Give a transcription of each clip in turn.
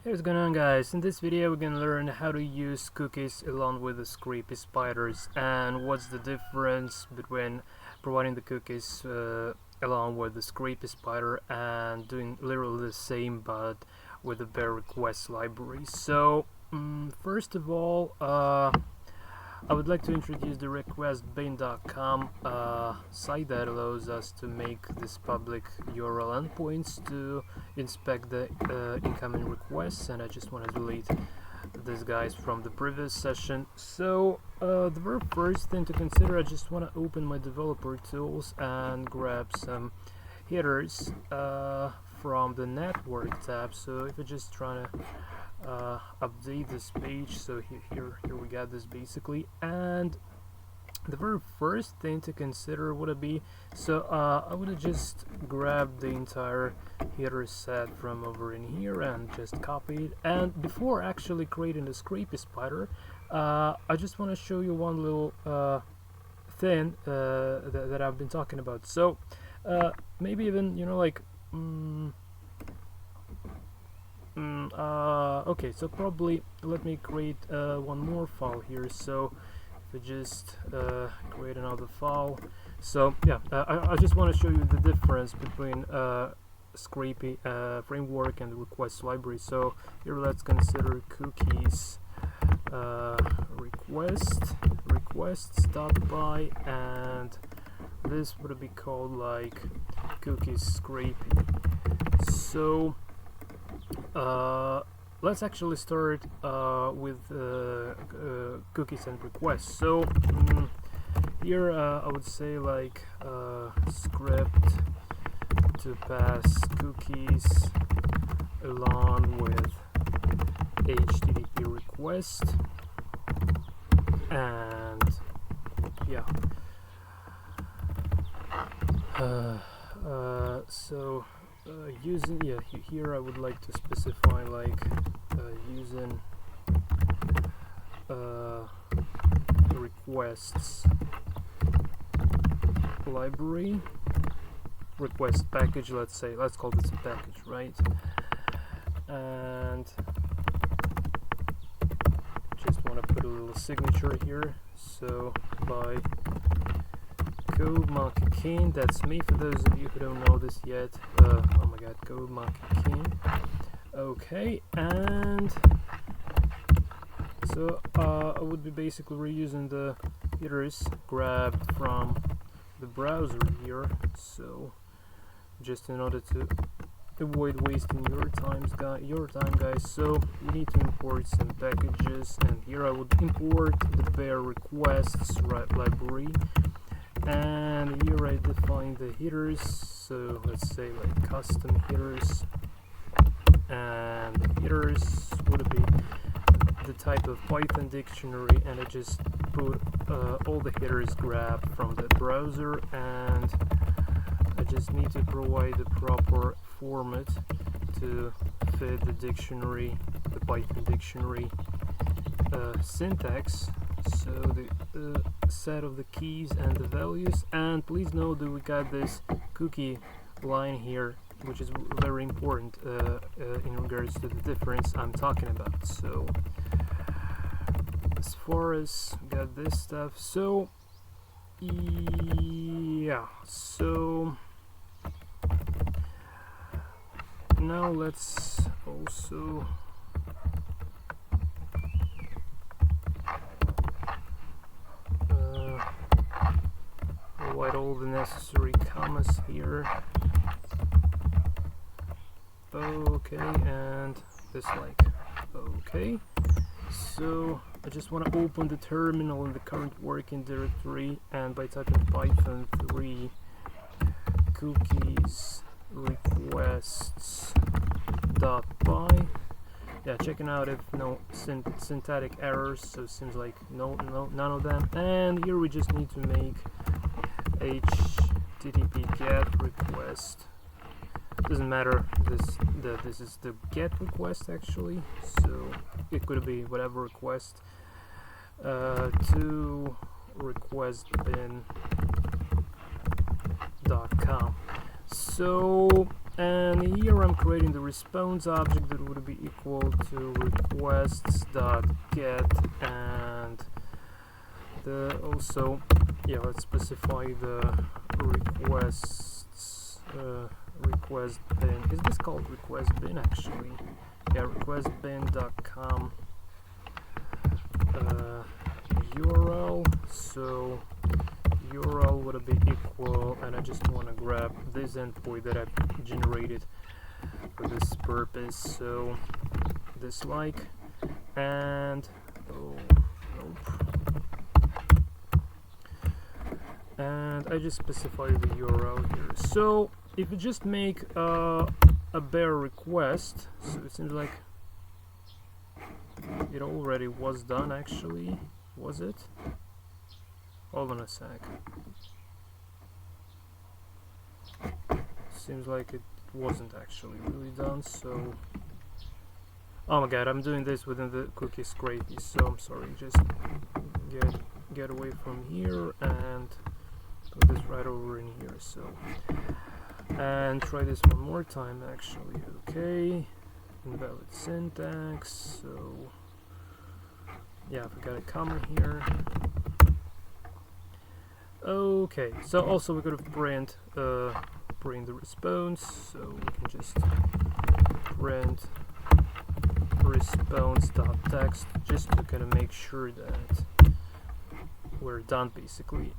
Hey, what's going on, guys? In this video we're gonna learn how to use cookies along with the scrapy spiders and what's the difference between providing the cookies along with the scrapy spider and doing literally the same but with the bare request library. So first of all, I would like to introduce the requestbin.com site that allows us to make this public URL endpoints to inspect the incoming requests, and I just want to delete these guys from the previous session. So the very first thing to consider, I just want to open my developer tools and grab some headers from the network tab. So if you're just trying to update this page, so here we got this basically, and the very first thing to consider would be, so I would have just grabbed the entire header set from over in here and just copy it. And before actually creating the scrapy spider, I just want to show you one little thing that I've been talking about. So maybe even, you know, like okay, so probably let me create one more file here. So if we just create another file, so yeah, I just want to show you the difference between scrapy framework and the request library. So here let's consider cookies requests.by, and this would be called like cookies scrapy. So let's actually start with cookies and requests. So here I would say like script to pass cookies along with HTTP request, and yeah, so using, yeah, here I would like to specify like using requests library request package, let's say, let's call this a package, right? And just want to put a little signature here, so by Code Monkey King, that's me for those of you who don't know this yet. Oh my god, Code Monkey King. Okay, and so I would be basically reusing the headers grabbed from the browser here, so just in order to avoid wasting your time, guys, so we need to import some packages, and here I would import the bare requests library. And here I define the headers, so let's say like custom headers, and the headers would be the type of Python dictionary, and I just put all the headers grabbed from the browser, and I just need to provide the proper format to fit the dictionary, the Python dictionary syntax. So the set of the keys and the values, and please note that we got this cookie line here, which is very important in regards to the difference I'm talking about. So as far as we got this stuff, so yeah, so now let's also provide all the necessary commas here. Okay, and this like okay. So I just want to open the terminal in the current working directory, and by typing Python 3 cookies requests.by, yeah, checking out if no syntactic errors, so it seems like none of them. And here we just need to make HTTP GET request. Doesn't matter, this is the GET request actually, so it could be whatever request to requestbin.com. So and here I'm creating the response object that would be equal to requests.get, and also, yeah, let's specify the requests request bin. Is this called request bin actually? Yeah, requestbin.com URL. So URL would be equal, and I just want to grab this endpoint that I've generated for this purpose. So this like, and oh nope, and I just specify the URL here. So if you just make a bare request, so it seems like it already was done actually. Was it? Hold on a sec. Seems like it wasn't actually really done, so oh my god, I'm doing this within the cookie SCRAPY, so I'm sorry, just get away from here and put this right over in here. So, and try this one more time actually. Okay, invalid syntax. So yeah, I got a comma here. Okay, so also we could have print the response, so we can just print response.text just to kind of make sure that we're done basically.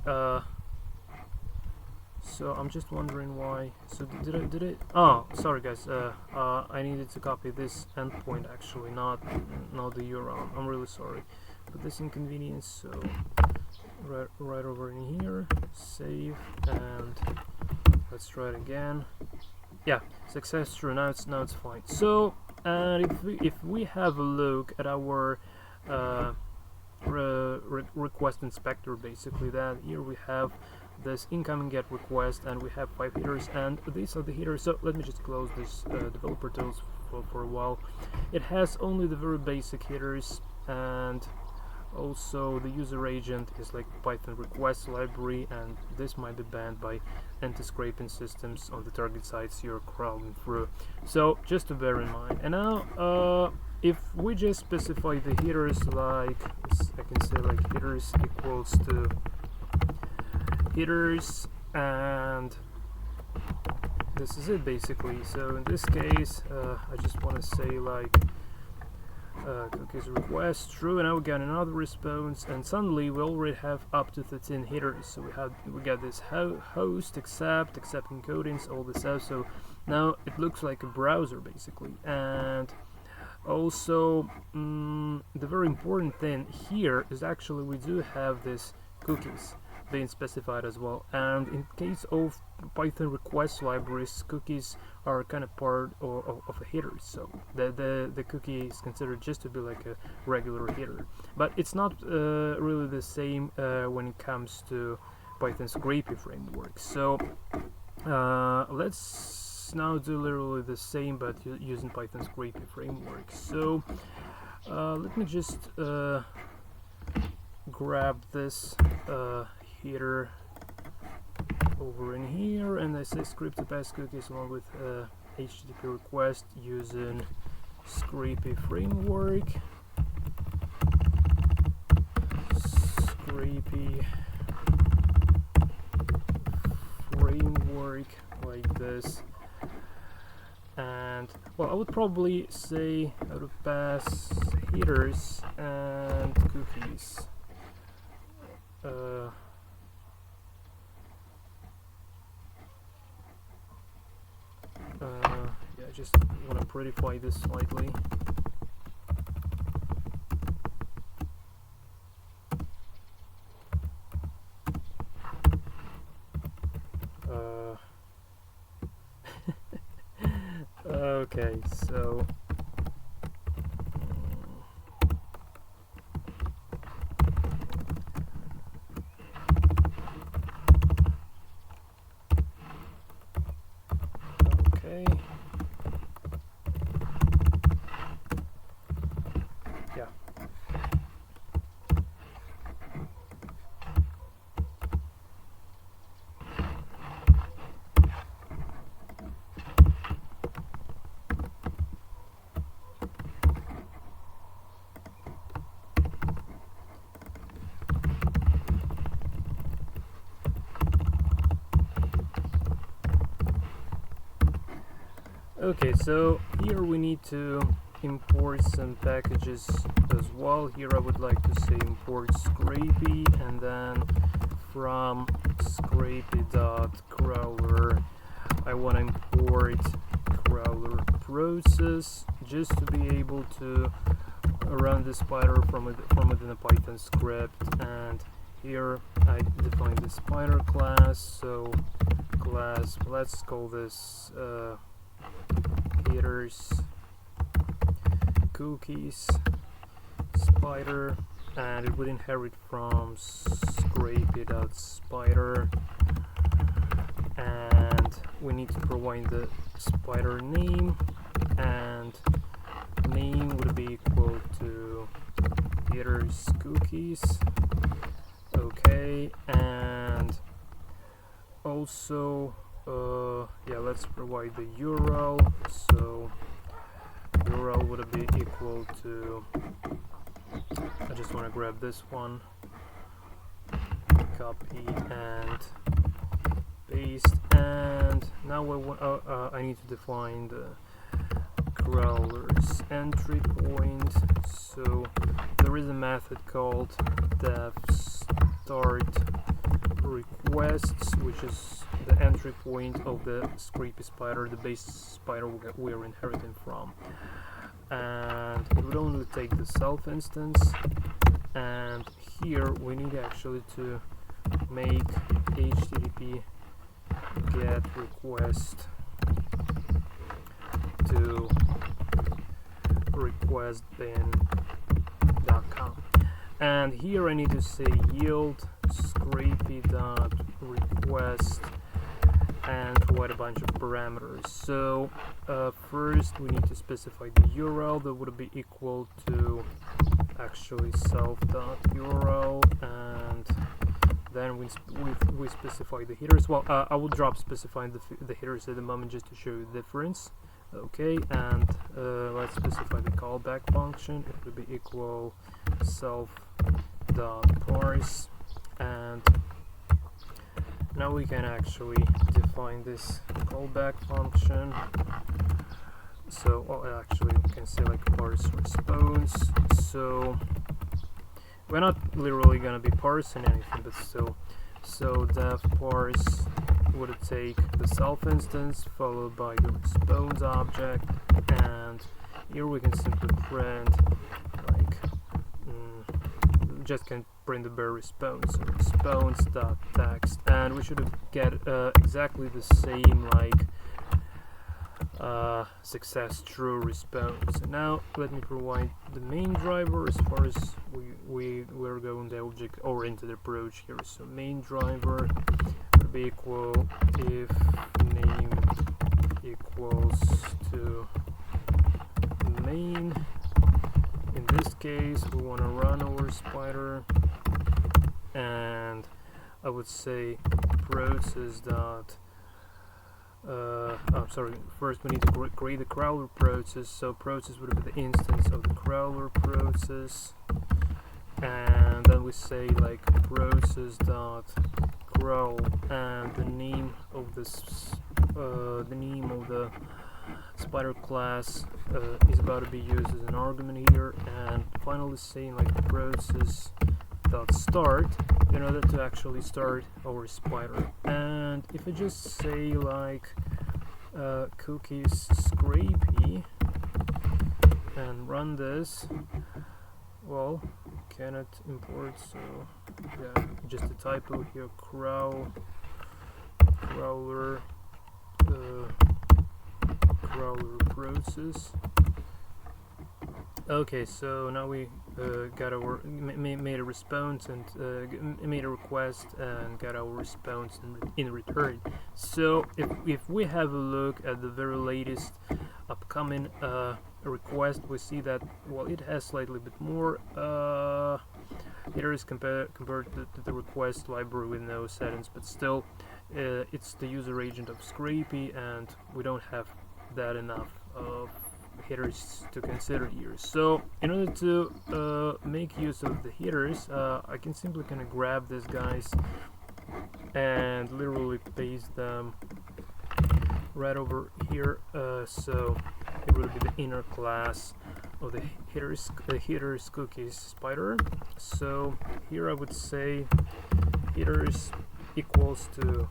So I'm just wondering why. So did I oh, sorry guys, I needed to copy this endpoint actually, not the URL. I'm really sorry for this inconvenience. So right over in here, save, and let's try it again. Yeah, success true. Now it's fine. So and if we have a look at our request inspector, basically that here we have this incoming get request, and we have 5 headers, and these are the headers. So let me just close this developer tools for a while. It has only the very basic headers, and also the user agent is like Python request library, and this might be banned by anti-scraping systems on the target sites you're crawling through, so just to bear in mind. And now if we just specify the headers, like I can say like headers equals to headers, and this is it basically. So in this case I just want to say like cookies request true, and now we got another response, and suddenly we already have up to 13 headers. So we got this host, accept encodings, all this stuff. So now it looks like a browser basically. And also the very important thing here is actually we do have this cookies being specified as well, and in case of Python request libraries, cookies are kind of part of a header. So the cookie is considered just to be like a regular header, but it's not really the same when it comes to Python SCRAPY framework. So let's now do literally the same, but using Python SCRAPY framework. So let me just grab this header over in here, and I say script to pass cookies along with HTTP request using SCRAPY framework. SCRAPY framework like this. And well, I would probably say how to pass headers and cookies. Yeah, I just want to prettify this slightly. Okay, so okay, yeah. Okay, so here we need to import some packages as well. Here I would like to say import SCRAPY, and then from scrapy.crawler I want to import crawler process just to be able to run the spider from within a Python script. And here I define the spider class, so class, let's call this headers cookies spider, and it would inherit from scrapy.spider, and we need to provide the spider name, and name would be equal to headers cookies. Okay, and also yeah, let's provide the URL, so URL would be equal to, I just want to grab this one, copy and paste, and now I need to define the crawler's entry point. So there is a method called def start requests, which is the entry point of the SCRAPY spider, the base spider we are inheriting from, and it would only take the self instance. And here we need actually to make HTTP get request to request bin.com, and here I need to say yield scrapy.request and provide a bunch of parameters. So first we need to specify the URL that would be equal to actually self.url, and then we specify the headers. Well, I will drop specifying the headers at the moment just to show you the difference. Okay, and let's specify the callback function. It would be equal self.parse, and now we can actually define this callback function. So actually we can say like parse response. So we're not literally gonna be parsing anything, but still, so def parse would take the self instance followed by the response object, and here we can simply print like just can print the bare response, so response.text, and we should get exactly the same like success true response. So now let me provide the main driver as far as we're going the object oriented approach here. So main driver would be equal if name equals to main. In this case we want to run our spider, and I would say process dot first we need to create the crawler process, so process would be the instance of the crawler process, and then we say like process dot crawl, and the name of this the name of the spider class is about to be used as an argument here, and finally saying like process dot start in order to actually start our spider. And if I just say like cookies SCRAPY and run this, well, cannot import, so yeah, just a typo here, crawler process. Okay, so now we got our made a response and made a request and got our response in return. So if we have a look at the very latest upcoming request, we see that, well, it has slightly bit more headers compared to the request library with no settings, but still it's the user agent of SCRAPY, and we don't have that enough headers to consider here. So in order to make use of the headers, I can simply kind of grab these guys and literally paste them right over here, so it will be the inner class of the headers cookies spider. So here I would say headers equals to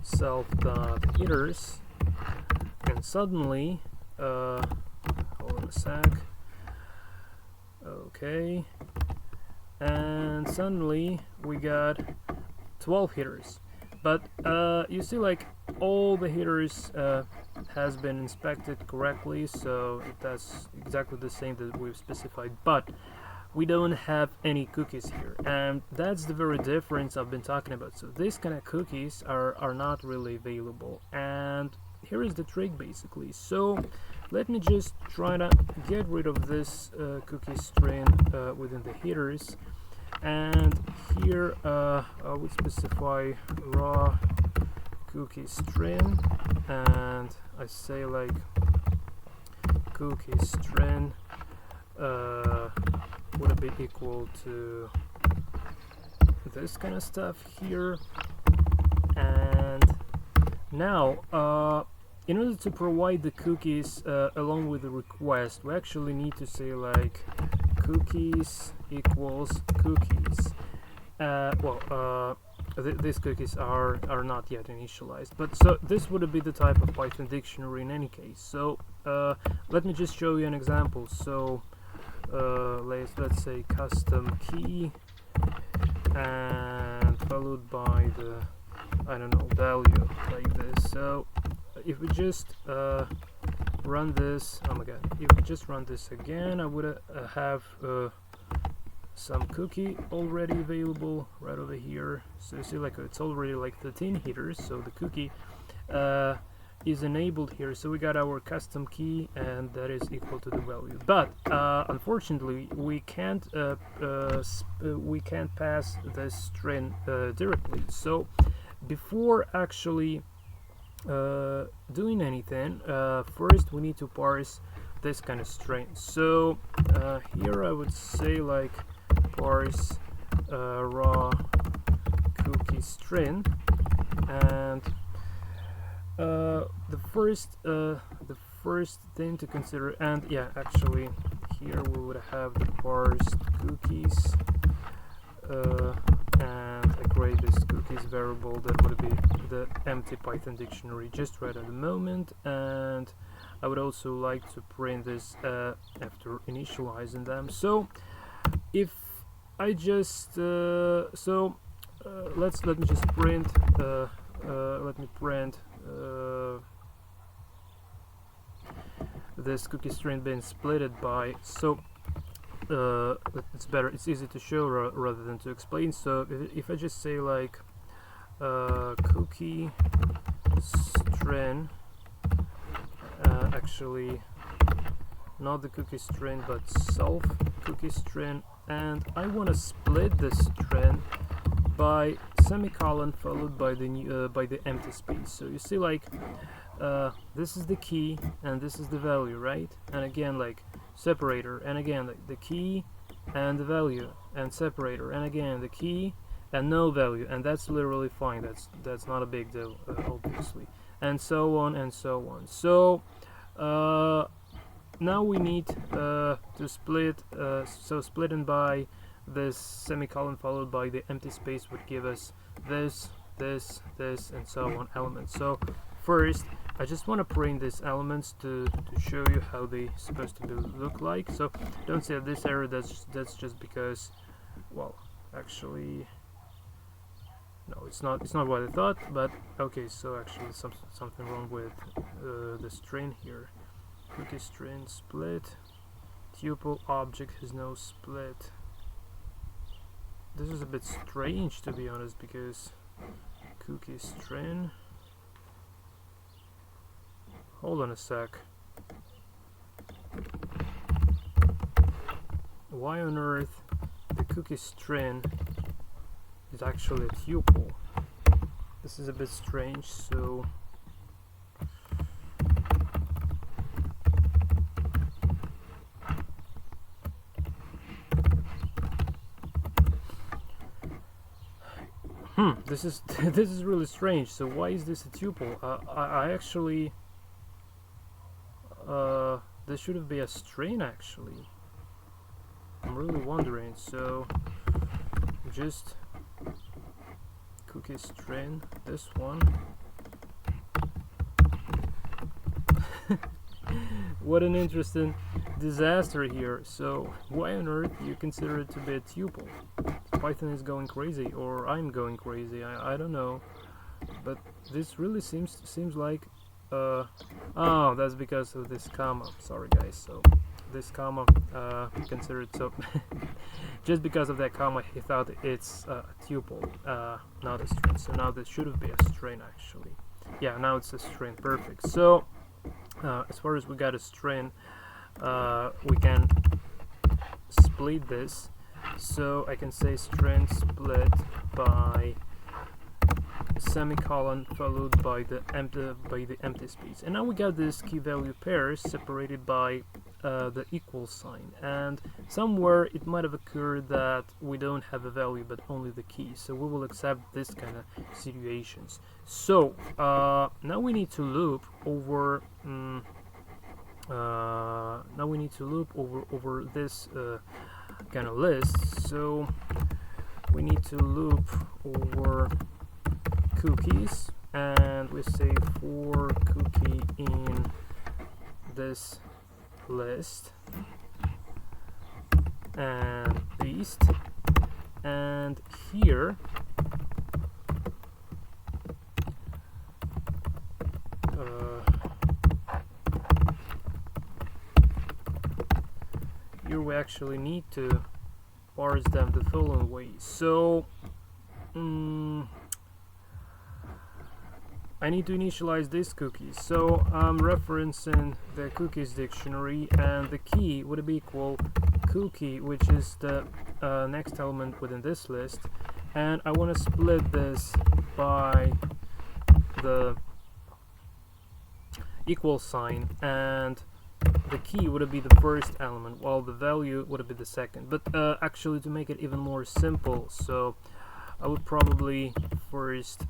self dot headers, and suddenly hold on a sec. Okay, and suddenly we got 12 headers, but you see, like, all the headers has been inspected correctly, so that's exactly the same that we've specified, but we don't have any cookies here, and that's the very difference I've been talking about. So these kind of cookies are not really available, and here is the trick basically. So let me just try to get rid of this cookie string within the headers, and here I would specify raw cookie string, and I say like cookie string would be equal to this kind of stuff here. And now in order to provide the cookies along with the request, we actually need to say like cookies equals cookies. These cookies are not yet initialized, but so this would be the type of Python dictionary in any case. So let me just show you an example. So let's say custom key and followed by the, I don't know, value like this. So if we just run this, oh my god, if we just run this again, I would have some cookie already available right over here. So you see, like, it's already like 13 headers, so the cookie is enabled here. So we got our custom key, and that is equal to the value. But unfortunately, we can't pass this string directly. So before actually doing anything, first we need to parse this kind of string. So here I would say like parse raw cookie string, and the first thing to consider, and yeah, actually here we would have the parsed cookies, and I create this cookies variable that would be the empty Python dictionary just right at the moment, and I would also like to print this after initializing them. So if I just let me just print this cookie string being splitted by, so it's better, it's easy to show rather than to explain. So if I just say like cookie string, actually not the cookie string but self cookie string, and I want to split this string by semicolon followed by the empty space. So you see, like, this is the key and this is the value, right? And again, like separator, and again like the key and the value, and separator, and again the key and no value, and that's literally fine. That's not a big deal, obviously, and so on and so on. So now we need to split, so splitting by this semicolon followed by the empty space would give us this, and so on elements. So first I just want to print these elements to show you how they supposed to look like. So don't say this error, that's just because, well, actually no, it's not what I thought, but okay. So actually something wrong with the string here. Cookie string split, tuple object has no split. This is a bit strange, to be honest, because cookie string, hold on a sec, why on earth the cookie string is actually a tuple? This is a bit strange. So This is this is really strange. So why is this a tuple? I actually this should be a string actually. I'm really wondering. So just cookie string, this one. What an interesting disaster here. So why on earth do you consider it to be a tuple? Python is going crazy, or I'm going crazy. I don't know, but this really seems like oh, that's because of this comma. Sorry guys. So this comma considered, so just because of that comma he thought it's a tuple, not a string. So now this should be a string actually. Yeah, now it's a string. Perfect. So as far as we got a string, we can split this. So I can say string split by semicolon followed by the empty space, and now we got this key value pairs separated by the equal sign, and somewhere it might have occurred that we don't have a value but only the key, so we will accept this kind of situations. So now we need to loop over over this kind of list. So we need to loop over cookies, and we say for cookie in this list and beast, and here here we actually need to parse them the following way. So I need to initialize this cookie, so I'm referencing the cookies dictionary, and the key would be equal cookie, which is the next element within this list, and I want to split this by the equal sign, and the key would be the first element while the value would be the second. But actually, to make it even more simple, so I would probably first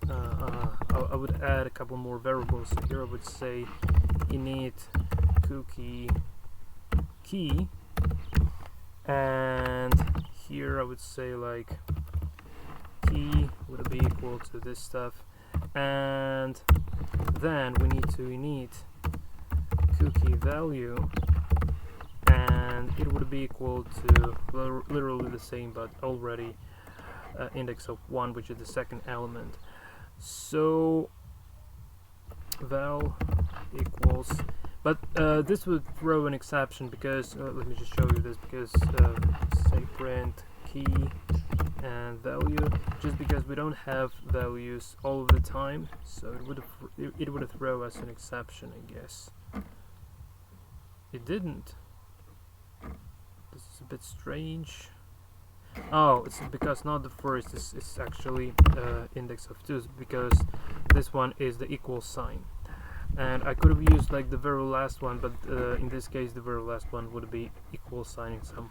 I would add a couple more variables. So here I would say init cookie key, and here I would say like key would be equal to this stuff, and then we need to init cookie value, and it would be equal to literally the same but already index of 1, which is the second element. So val equals, but this would throw an exception because let me just show you this, because say print key and value, just because we don't have values all of the time, so it would throw us an exception, I guess. It didn't. This is a bit strange. Oh, it's because not the first, it's actually index of 2, because this one is the equal sign, and I could have used like the very last one, but in this case the very last one would be equal sign in some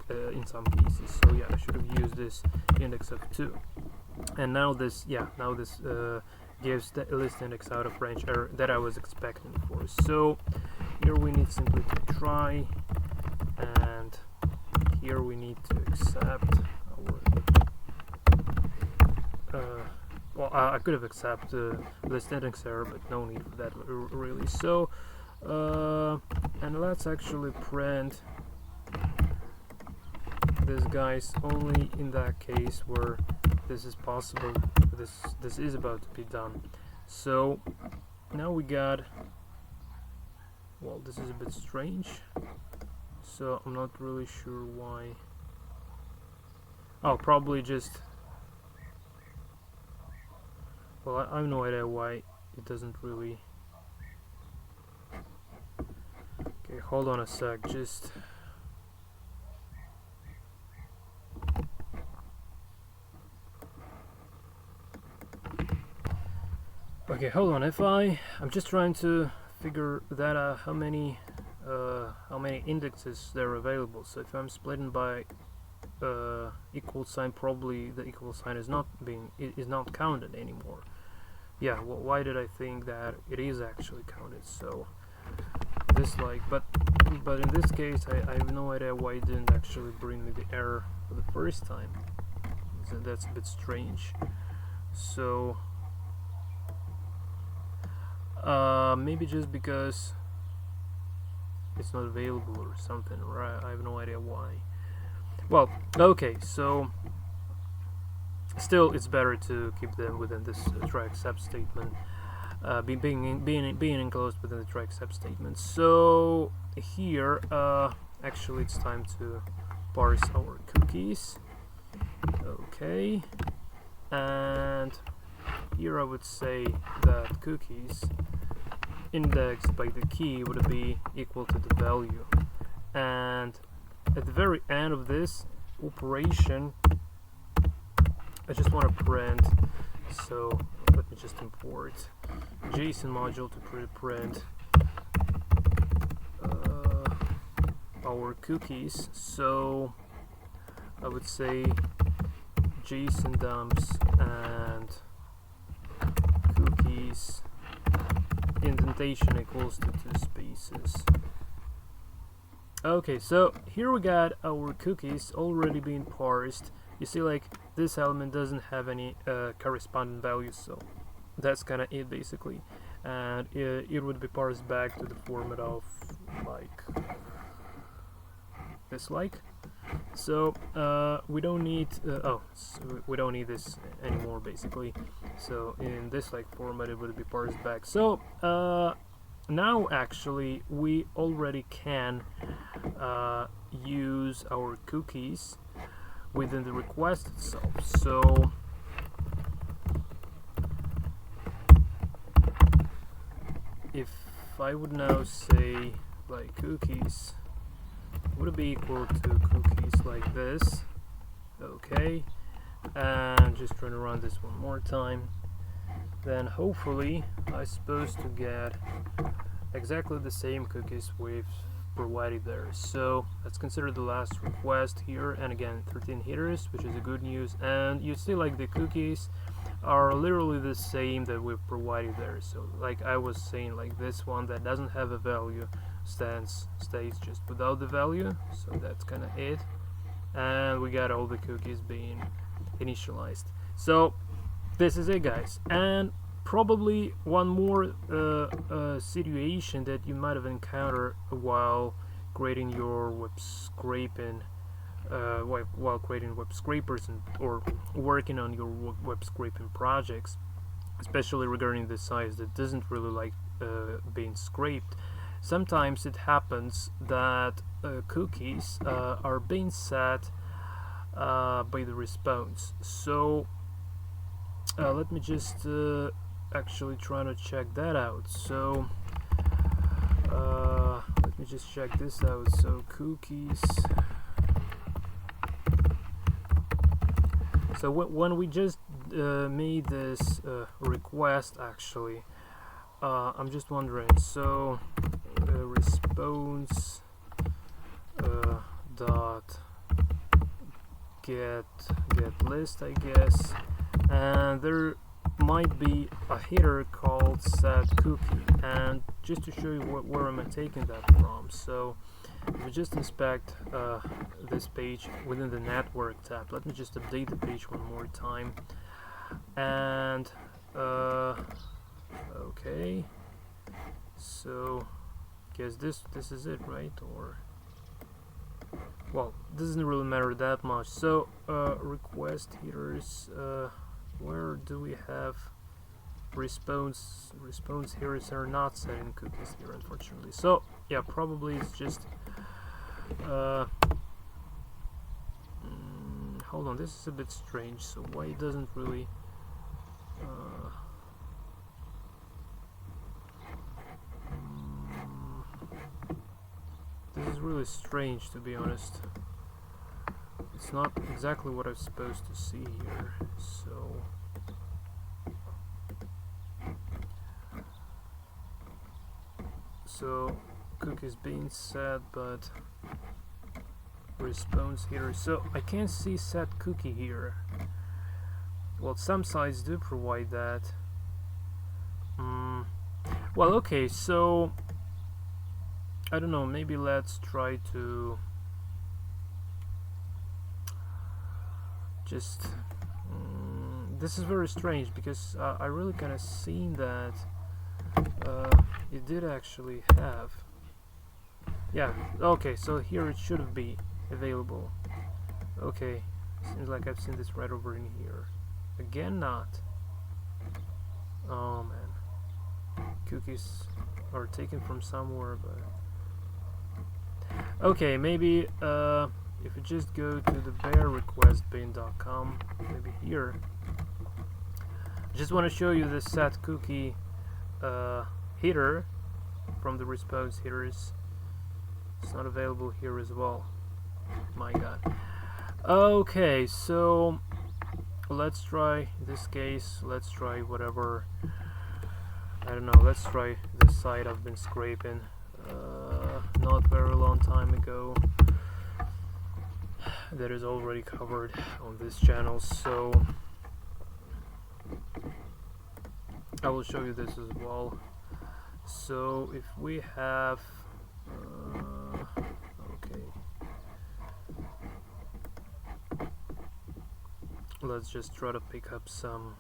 cases. So yeah, I should have used this index of 2, and now this gives the list index out of range error that I was expecting for. So here we need simply to try, and here we need to accept well, I could have accepted list index error, but no need for that really. So and let's actually print this guys only in that case where this is possible, this is about to be done. So now we got, well, this is a bit strange, so I'm not really sure why. Oh, probably just, well, I have no idea why it doesn't really. Okay, hold on a sec, just okay, hold on. I'm just trying to figure that out, how many indexes there are available. So if I'm splitting by equal sign, probably the equal sign is not counted anymore. Yeah, well, why did I think that it is actually counted? So this but in this case I have no idea why it didn't actually bring me the error for the first time. So that's a bit strange. So maybe just because it's not available or something, or I have no idea why. Well, okay, so still it's better to keep them within this try except statement, being enclosed within the try except statement. So here actually it's time to parse our cookies. Okay, and here I would say that cookies indexed by the key would be equal to the value, and at the very end of this operation I just want to print, so let me just import JSON module to print our cookies. So I would say JSON dumps and cookies indentation equals to 2 spaces. Okay, so here we got our cookies already being parsed. You see, like, this element doesn't have any corresponding values, so that's kind of it basically, and it would be parsed back to the format of like this, so we don't need we don't need this anymore basically. So in this format it would be parsed back. So now actually we already can use our cookies within the request itself. So if I would now say like cookies would it be equal to cookies like this, okay, and just trying to run this one more time, then hopefully I'm supposed to get exactly the same cookies we've provided there. So let's consider the last request here, and again 13 headers, which is a good news, and you see like the cookies are literally the same that we've provided there. So like I was saying, like this one that doesn't have a value stays just without the value, so that's kind of it, and we got all the cookies being initialized. So this is it, guys. And probably one more situation that you might have encountered while creating your web scraping, while creating web scrapers or working on your web scraping projects, especially regarding the size that doesn't really like being scraped. Sometimes it happens that cookies are being set by the response. So let me just actually try to check that out. So let me just check this out. So cookies. So when we just made this request, actually, I'm just wondering. So response dot get list, I guess, and there might be a header called set cookie, and just to show you where am I taking that from. So if we just inspect this page within the network tab, let me just update the page one more time, and okay, so guess this is it, right? Or well, doesn't really matter that much. So request headers, where do we have response headers are not setting cookies here, unfortunately. So yeah, probably it's just hold on, this is a bit strange. So why it doesn't really this is really strange, to be honest. It's not exactly what I'm supposed to see here. So cookies being set, but response header. So I can't see set cookie here. Well, some sites do provide that. Well, okay, so I don't know, maybe let's try to just this is very strange because I really kind of seen that it did actually have, yeah, okay, so here it should be available. Okay, seems like I've seen this right over in here. Again, not. Oh man, cookies are taken from somewhere, but okay, maybe if you just go to the bear request bin.com, maybe here. I just want to show you the set cookie header from the response headers. It's not available here as well. My god. Okay, so let's try this case. Let's try whatever. I don't know. Let's try this site I've been scraping not very long time ago. That is already covered on this channel. So I will show you this as well. So if we have okay, let's just try to pick up some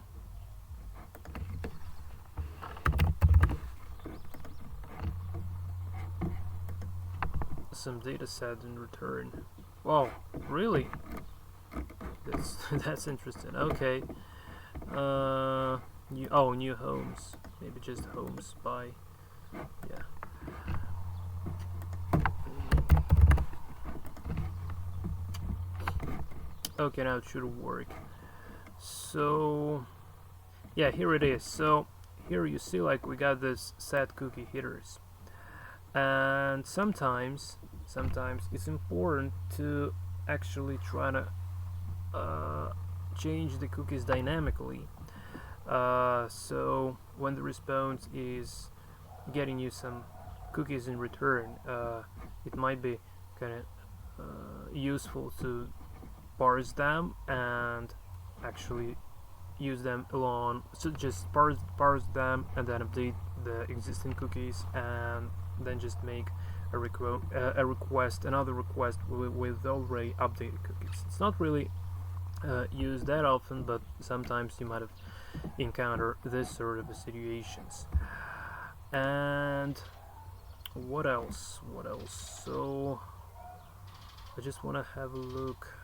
data set in return. Wow, really? That's interesting. Okay. New homes. Maybe just homes by, yeah. Okay, now it should work. So yeah, here it is. So here you see, like, we got this set cookie headers, and sometimes it's important to actually try to change the cookies dynamically. So when the response is getting you some cookies in return, it might be kind of useful to parse them and actually use them along. So just parse them and then update the existing cookies, and then just make another request with already updated cookies. It's not really used that often, but sometimes you might have encountered this sort of situations. And what else? So I just want to have a look.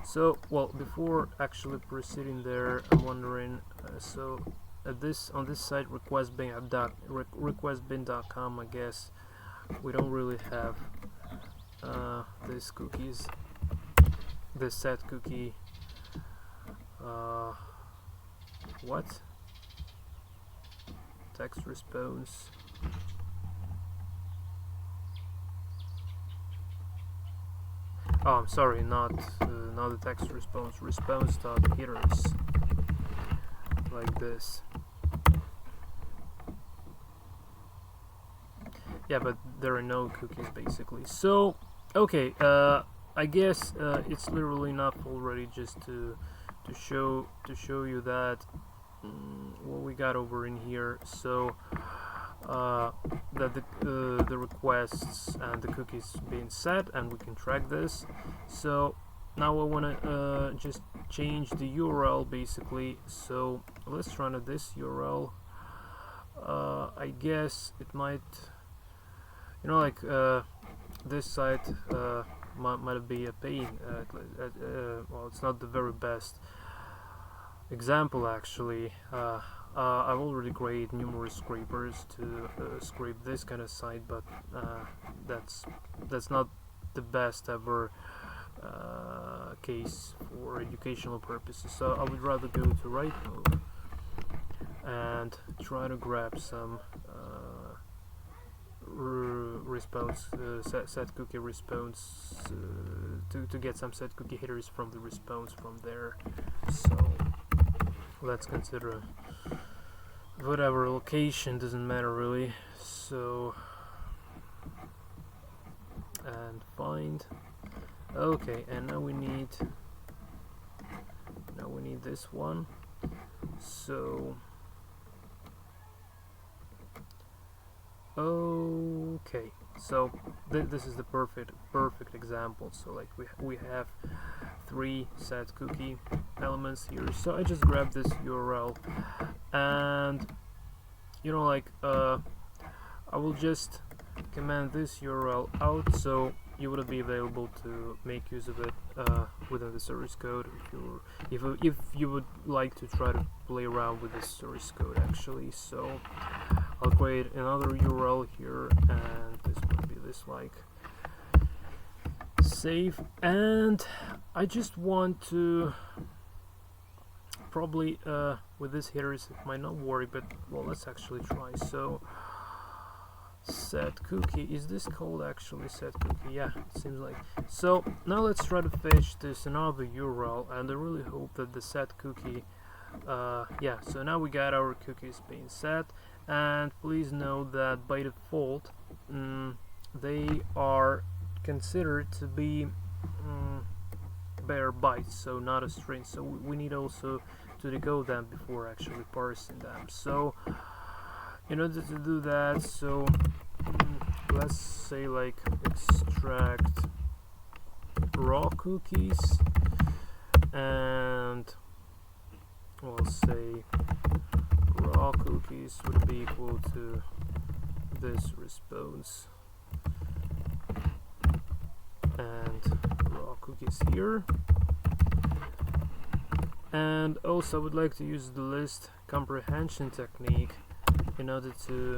So, well, before actually proceeding there, I'm wondering, so on this site, requestbin.com, I guess we don't really have these cookies, this set cookie. What? Text response. Oh, I'm sorry, not the text response. Response.headers, like this. Yeah, but there are no cookies basically. So okay, I guess it's literally enough already just to show you that what we got over in here. So that the requests and the cookies being set, and we can track this. So now I want to just change the URL basically. So let's run at this URL. I guess it might, you know, like this site might be a pain. Well, it's not the very best example actually. I've already created numerous scrapers to scrape this kind of site, but that's not the best ever case for educational purposes. So I would rather go to right mode and try to grab some response set cookie response to get some set cookie headers from the response from there. So let's consider whatever location, doesn't matter really. So, and find, Okay, and now we need this one. So okay, so this is the perfect example. So like we have 3 set cookie elements here. So I just grab this URL, and you know, like I will just command this URL out, so you would be available to make use of it within the source code if you would like to try to play around with the source code actually. So I'll create another URL here, and this would be this like save, and I just want to probably with this headers it might not work, but well, let's actually try. So set cookie, is this called actually set cookie? Yeah, it seems like. So now let's try to fetch this another URL, and I really hope that the set cookie yeah, so now we got our cookies being set, and please note that by default they are considered to be bare bytes, so not a string, so we need also to decode them before actually parsing them. So in order to do that, so let's say like extract raw cookies, and we'll say raw cookies would be equal to this response, and raw cookies here. And also I would like to use the list comprehension technique in order to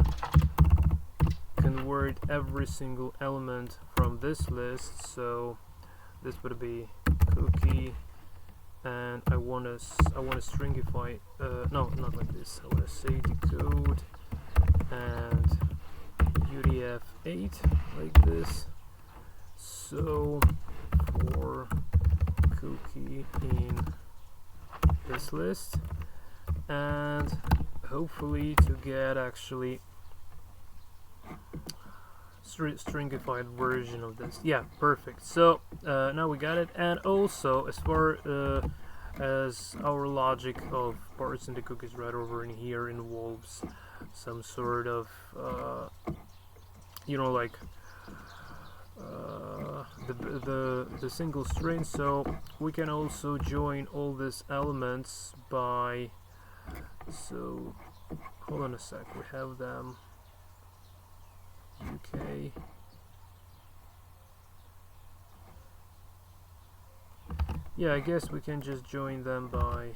convert every single element from this list. So this would be cookie, and I want to stringify no, not like this. I want to say decode and UDF8 like this. So for cookie in this list, and hopefully to get actually stringified version of this. Yeah, perfect. So now we got it. And also, as far as our logic of parsing the cookies right over in here involves some sort of you know, like the single string, so we can also join all these elements by, so hold on a sec, we have them UK, yeah, I guess we can just join them by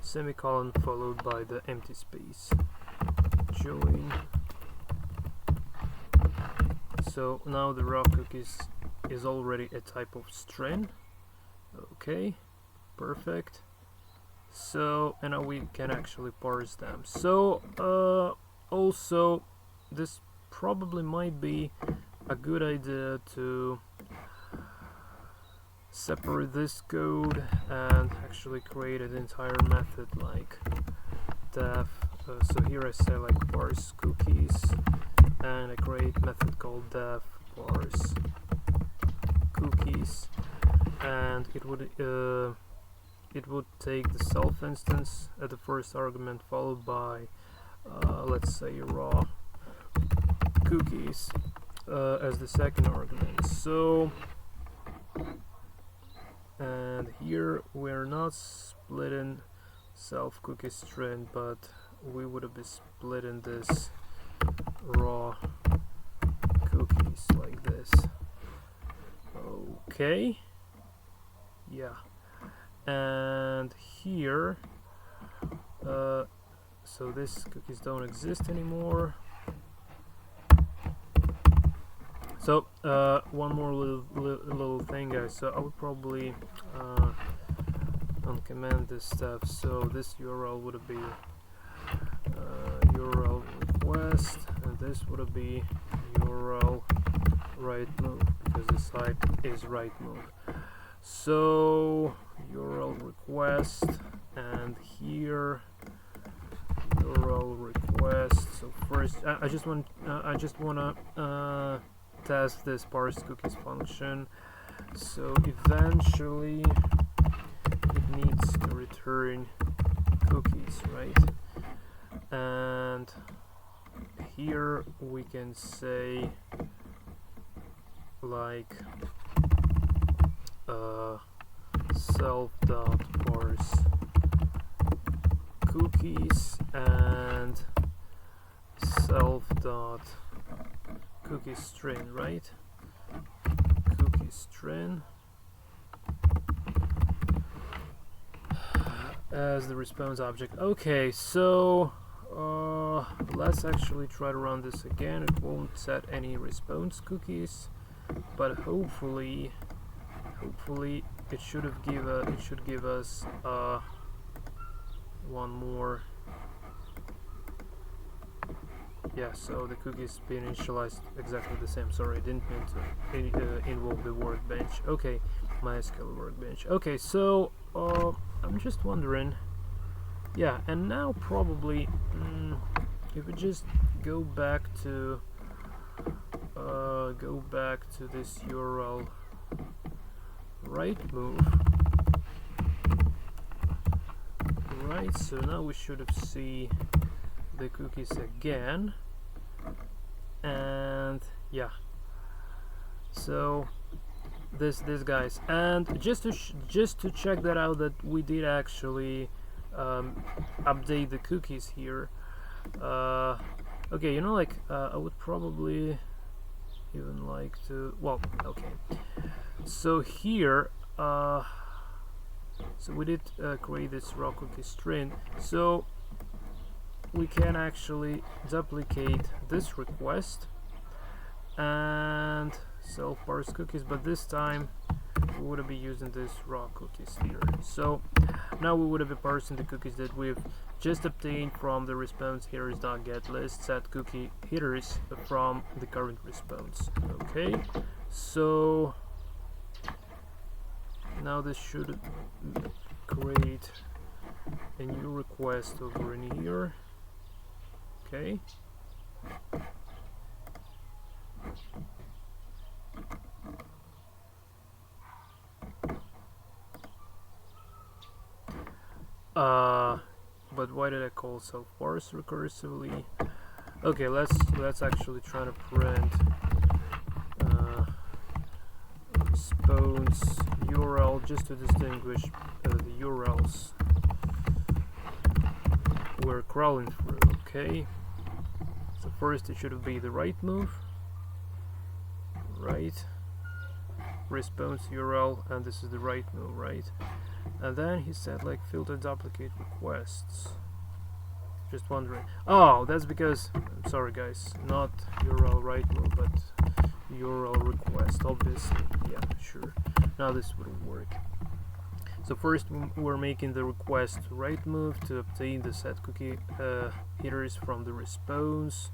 semicolon followed by the empty space, join. So now the raw cookies is already a type of string. Okay, perfect. So and now we can actually parse them. So also this probably might be a good idea to separate this code and actually create an entire method like def. So here I say like parse cookies, and I create method called def parse cookies, and it would take the self instance at the first argument, followed by let's say raw cookies as the second argument. So and here we're not splitting self cookie string, but we would be splitting this raw cookies like this. Okay, yeah, and here so these cookies don't exist anymore. So one more little thing, guys. So I would probably uncomment this stuff. So this URL would be URL request, and this would be URL right move, because the site is right move. So URL request, and here URL request. So first, I just wanna test this parse cookies function. So eventually it needs to return cookies, right? And here we can say like self.parse cookies and self.cookie string, right? Cookie string as the response object. Okay, so let's actually try to run this again. It won't set any response cookies, but hopefully it should give us one more. Yeah, so the cookies being initialized exactly the same. Sorry, I didn't mean to invoke the workbench. Okay, MySQL workbench. Okay, so I'm just wondering. Yeah, and now probably if we just go back to this URL right move. Right, so now we should have see the cookies again, and yeah, so this guys, and just to check that out, that we did actually update the cookies here. Okay, you know, like I would probably even like to, well, okay, so here so we did create this raw cookie string, so we can actually duplicate this request and self parse cookies, but this time we would be using this raw cookies here. So now we would be parsing the cookies that we've just obtained from the response headers.getList set cookie headers from the current response. Okay, so now this should create a new request over in here. Okay. But why did I call self parse recursively? Okay, let's actually try to print response URL just to distinguish the URLs we're crawling through. Okay, so first it should be the right move, right, response URL, and this is the right move, right? And then he said like filter duplicate requests. Just wondering. Oh, that's because, I'm sorry guys, not URL right move, but URL request, obviously. Yeah, sure. Now this would work. So first we're making the request right move to obtain the set cookie headers from the response,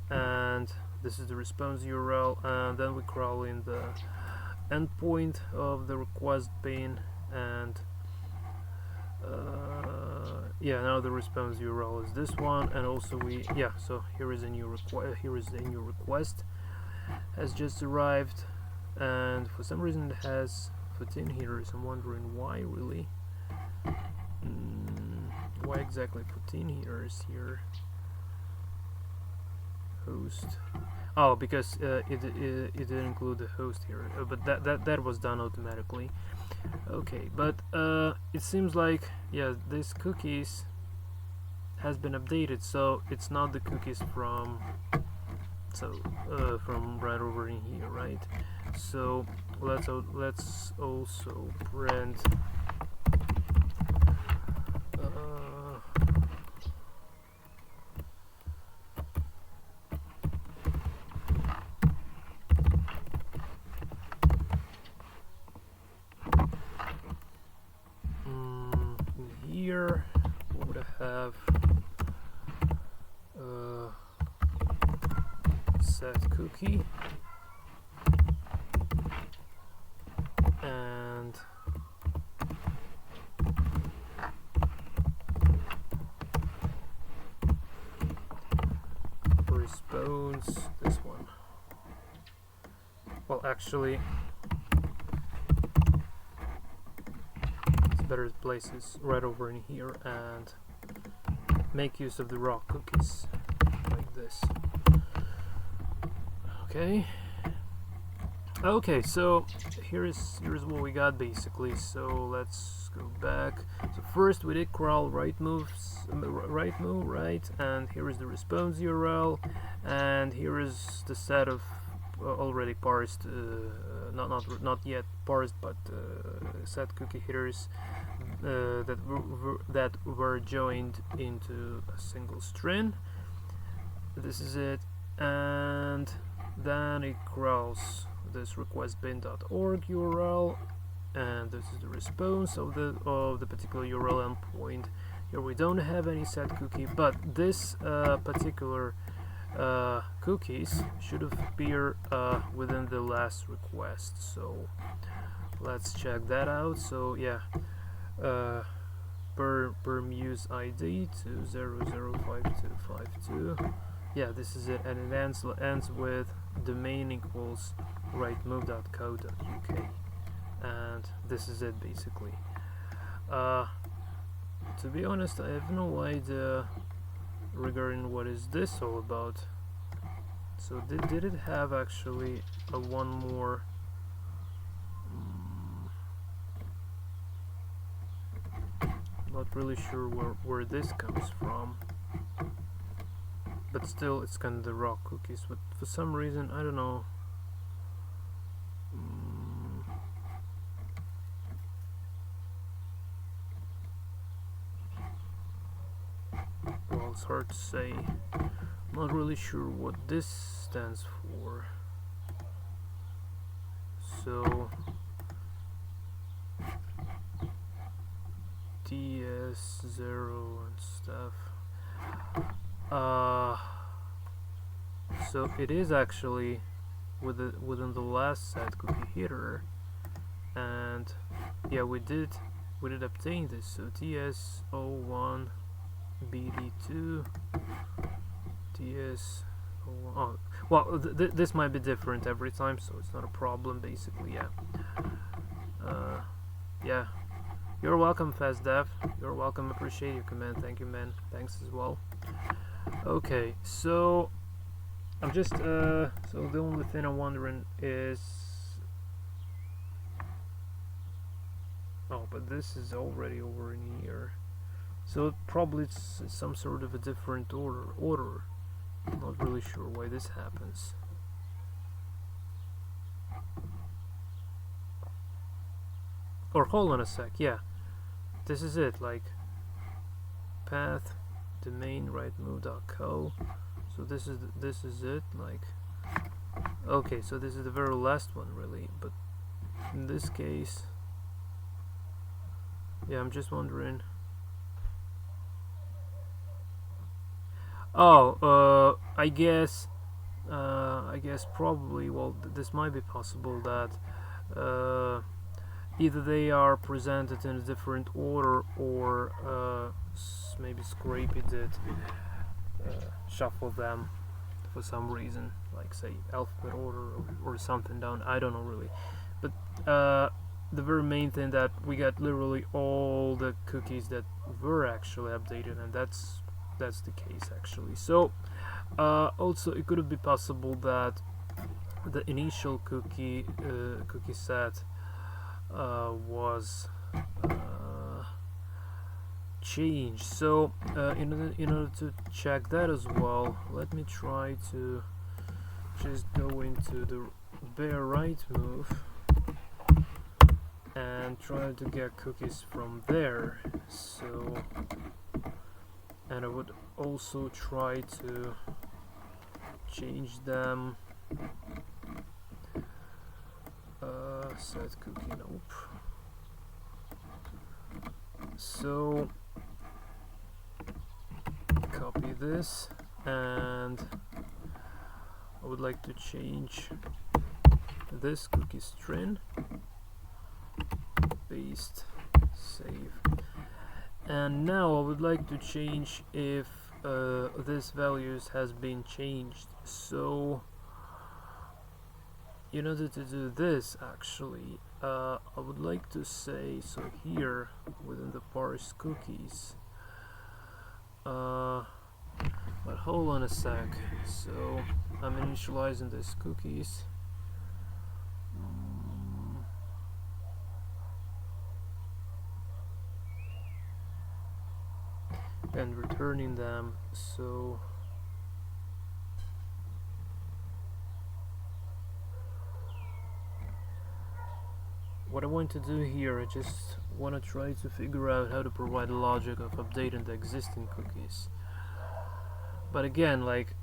and this is the response URL, and then we crawl in the endpoint of the request pane, and yeah, now the response URL is this one, and also so here is a new request has just arrived, and for some reason it has 14 headers. I'm wondering why, really. Why exactly 14 headers here? Host. Oh, because it didn't include the host here, but that was done automatically. Okay, but it seems like, yeah, this cookies has been updated, so it's not the cookies from from right over in here, right? So let's also print here we would have set cookie, and well, actually, it's better places right over in here and make use of the raw cookies like this. Okay, so here's what we got basically. So let's go back. So first we did crawl right move, right, and here is the response URL, and here is the set of already parsed, not yet parsed, but set cookie headers that were joined into a single string. This is it, and then it crawls this request bin.org URL, and this is the response of the particular URL endpoint. Here we don't have any set cookie, but this particular cookies should appear within the last request. So let's check that out. So yeah, per muse ID 2005252. Yeah, this is it, and it ends with domain equals rightmove.co.uk, and this is it basically. To be honest, I have no idea regarding what is this all about. So did it have actually a one more? Not really sure where this comes from. But still, it's kind of the raw cookies. But for some reason, I don't know. Well, it's hard to say. I'm not really sure what this stands for. So DS0 and stuff. So it is actually within the last set cookie header, and yeah, we did obtain this. So TS01 BD2 TS01. Oh, well, this might be different every time, so it's not a problem basically. Yeah. Yeah. You're welcome, FastDev. You're welcome. Appreciate your comment. Thank you, man. Thanks as well. Okay, so I'm just so the only thing I'm wondering is, oh, but this is already over in here, so probably it's some sort of a different order. I'm not really sure why this happens. Or hold on a sec, yeah, this is it, like path domain rightmove.co. So this is it, like, okay, so this is the very last one really, but in this case, yeah, I'm just wondering. Oh, I guess probably, well, this might be possible that either they are presented in a different order, or maybe Scrapy did shuffle them for some reason, like say alphabet order or something down. I don't know really, but the very main thing that we got literally all the cookies that were actually updated, and that's the case actually. So also it could be possible that the initial cookie set was changed. So in order to check that as well, let me try to just go into the bare right move and try to get cookies from there. So, and I would also try to change them. Set cookie, nope. So copy this, and I would like to change this cookie string, paste, save, and now I would like to change if this values has been changed. So in order to do this, actually, I would like to say, so here within the parse cookies, but hold on a sec. So I'm initializing these cookies. And returning them. So what I want to do here, I just want to try to figure out how to provide the logic of updating the existing cookies. But again, like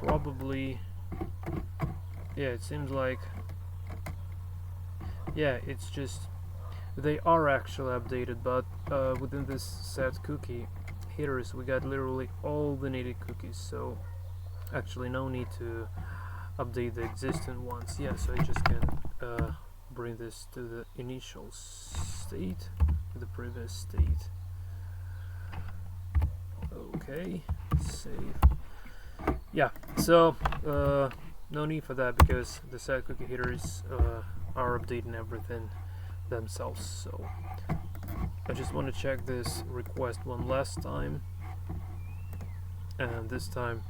probably, yeah, it seems like, yeah, it's just they are actually updated, but within this set cookie headers we got literally all the needed cookies, so actually no need to update the existing ones. Yeah, so I just can bring this to the initial state, to the previous state. Okay, save. Yeah, so no need for that because the set cookie headers are updating everything themselves. So I just want to check this request one last time, and this time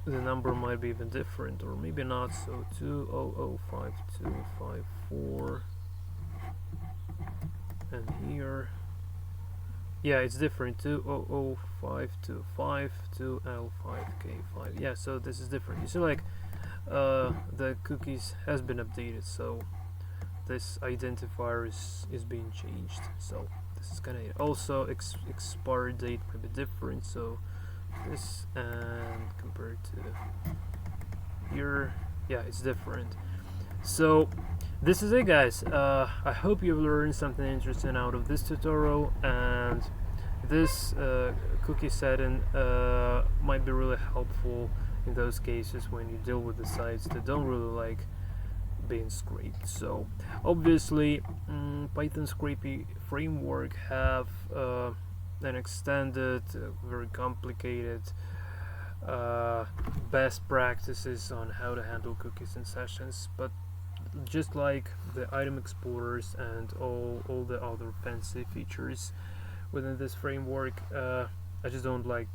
the number might be even different, or maybe not. So 2005254, and here, yeah, it's different. 200525 2L5K5. Yeah, so this is different. You see, like the cookies has been updated, so this identifier is being changed. So this is kind of also expiry date might be different. So this and compared to here, yeah, it's different. So this is it, guys. I hope you've learned something interesting out of this tutorial, and this cookie setting might be really helpful in those cases when you deal with the sites that don't really like being scraped. So obviously Python SCRAPY framework have an extended, very complicated best practices on how to handle cookies in sessions, but just like the item explorers and all the other fancy features within this framework, I just don't like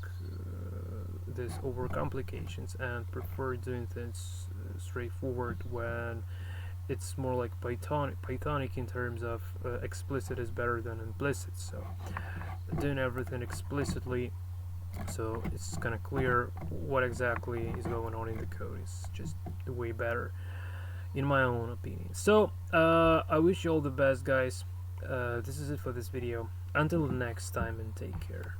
this overcomplications and prefer doing things straightforward when it's more like Pythonic in terms of explicit is better than implicit. So doing everything explicitly, so it's kind of clear what exactly is going on in the code, is just way better in my own opinion. So I wish you all the best, guys. This is it for this video. Until next time, and take care.